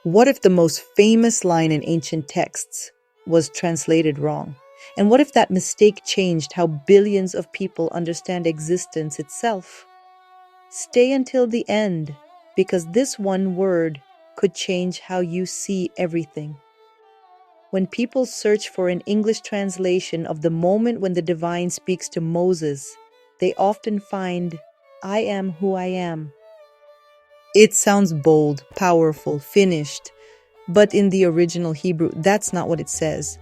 What if the most famous line in ancient texts was translated wrong? And what if that mistake changed how billions of people understand existence itself? Stay until the end, because this one word could change how you see everything. When people search for an English translation of the moment when the divine speaks to Moses, they often find, I am who I am. It sounds bold, powerful, finished, but in the original Hebrew, that's not what it says.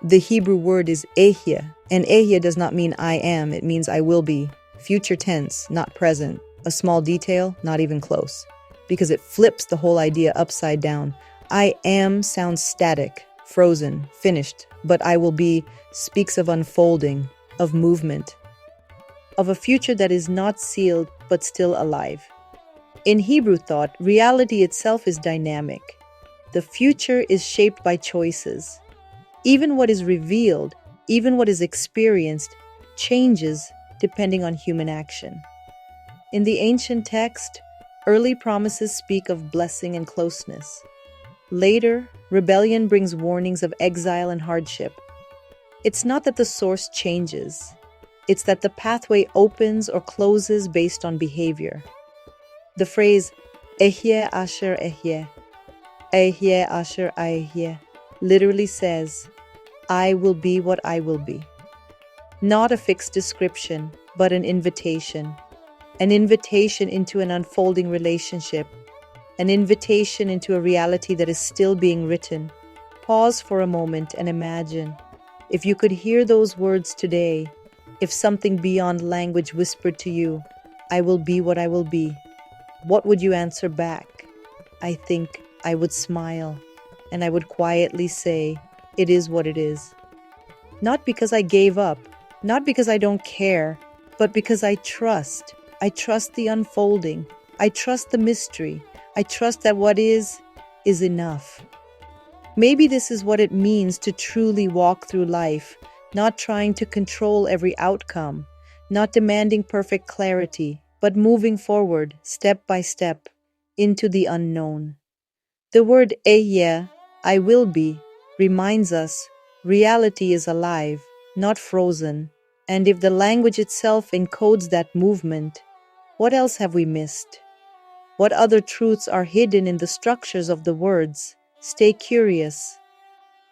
The Hebrew word is Ehyeh, and Ehyeh does not mean I am, it means I will be. Future tense, not present. A small detail, not even close. Because it flips the whole idea upside down. I am sounds static, frozen, finished, but I will be speaks of unfolding, of movement, of a future that is not sealed but still alive. In Hebrew thought, reality itself is dynamic. The future is shaped by choices. Even what is revealed, even what is experienced, changes depending on human action. In the ancient text, early promises speak of blessing and closeness. Later, rebellion brings warnings of exile and hardship. It's not that the source changes, it's that the pathway opens or closes based on behavior. The phrase, Ehyeh Asher Ehyeh, Ehyeh Asher Ehyeh, literally says, I will be what I will be. Not a fixed description, but an invitation. An invitation into an unfolding relationship. An invitation into a reality that is still being written. Pause for a moment and imagine. If you could hear those words today, if something beyond language whispered to you, I will be what I will be, what would you answer back? I think I would smile, and I would quietly say, it is what it is. Not because I gave up, not because I don't care, but because I trust. I trust the unfolding. I trust the mystery. I trust that what is enough. Maybe this is what it means to truly walk through life, not trying to control every outcome, not demanding perfect clarity, but moving forward, step by step, into the unknown. The word Ehyeh, I will be, reminds us reality is alive, not frozen. And if the language itself encodes that movement, what else have we missed? What other truths are hidden in the structures of the words? Stay curious.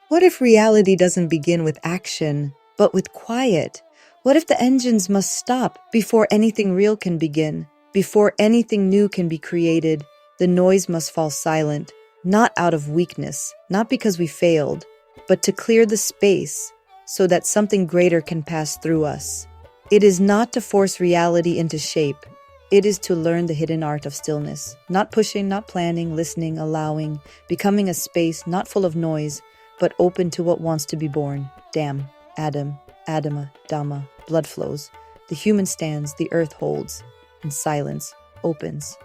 What if reality doesn't begin with action, but with quiet? What if the engines must stop before anything real can begin? Before anything new can be created, the noise must fall silent, not out of weakness, not because we failed, but to clear the space so that something greater can pass through us. It is not to force reality into shape. It is to learn the hidden art of stillness, not pushing, not planning, listening, allowing, becoming a space not full of noise, but open to what wants to be born. Adam, adamah, damah, blood flows. The human stands, the earth holds, and silence opens.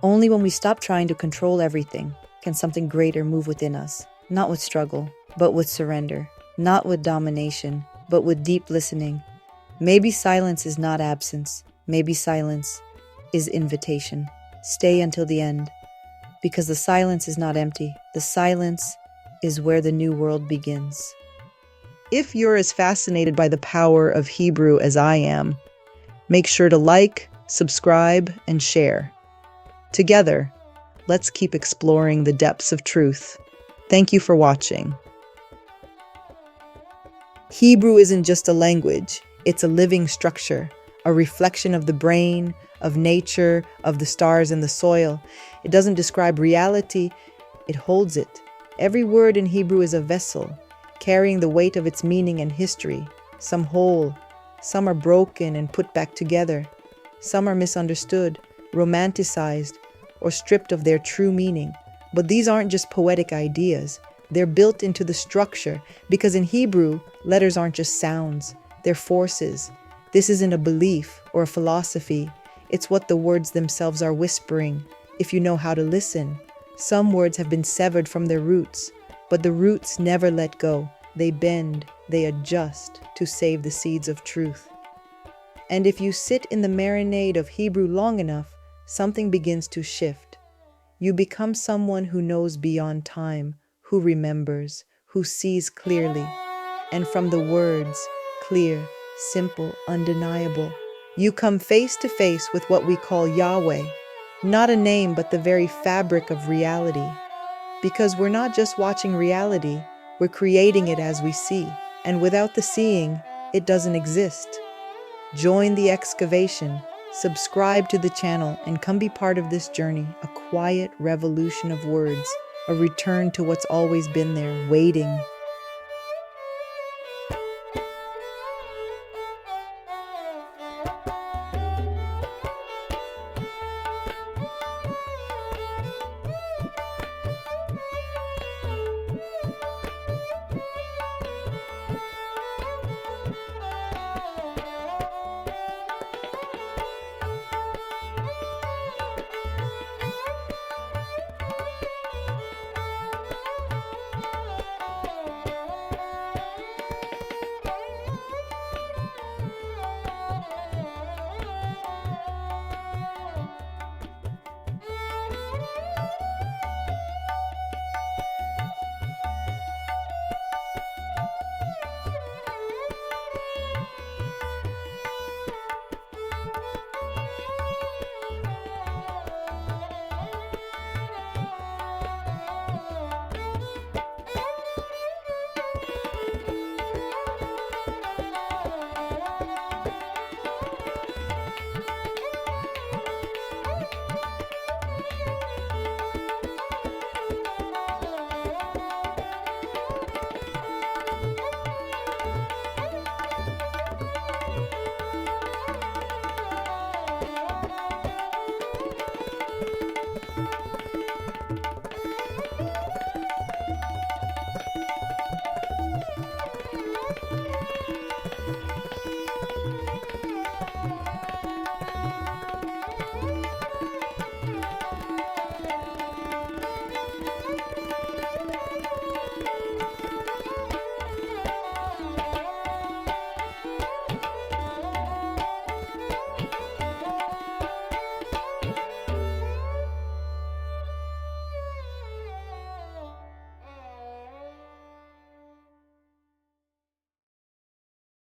Only when we stop trying to control everything can something greater move within us, not with struggle, but with surrender, not with domination, but with deep listening. Maybe silence is not absence. Maybe silence is invitation. Stay until the end, because the silence is not empty. The silence is where the new world begins. If you're as fascinated by the power of Hebrew as I am, make sure to like, subscribe, and share. Together, let's keep exploring the depths of truth. Thank you for watching. Hebrew isn't just a language, it's a living structure, a reflection of the brain, of nature, of the stars and the soil. It doesn't describe reality, it holds it. Every word in Hebrew is a vessel, carrying the weight of its meaning and history. Some whole, some are broken and put back together. Some are misunderstood, romanticized, or stripped of their true meaning. But these aren't just poetic ideas. They're built into the structure, because in Hebrew, letters aren't just sounds, they're forces. This isn't a belief or a philosophy. It's what the words themselves are whispering, if you know how to listen. Some words have been severed from their roots, but the roots never let go. They bend, they adjust to save the seeds of truth. And if you sit in the marinade of Hebrew long enough, something begins to shift. You become someone who knows beyond time, who remembers, who sees clearly. And from the words, clear, simple, undeniable, you come face to face with what we call Yahweh, not a name but the very fabric of reality. Because we're not just watching reality, we're creating it as we see. And without the seeing, it doesn't exist. Join the excavation, subscribe to the channel, and come be part of this journey, a quiet revolution of words, a return to what's always been there, waiting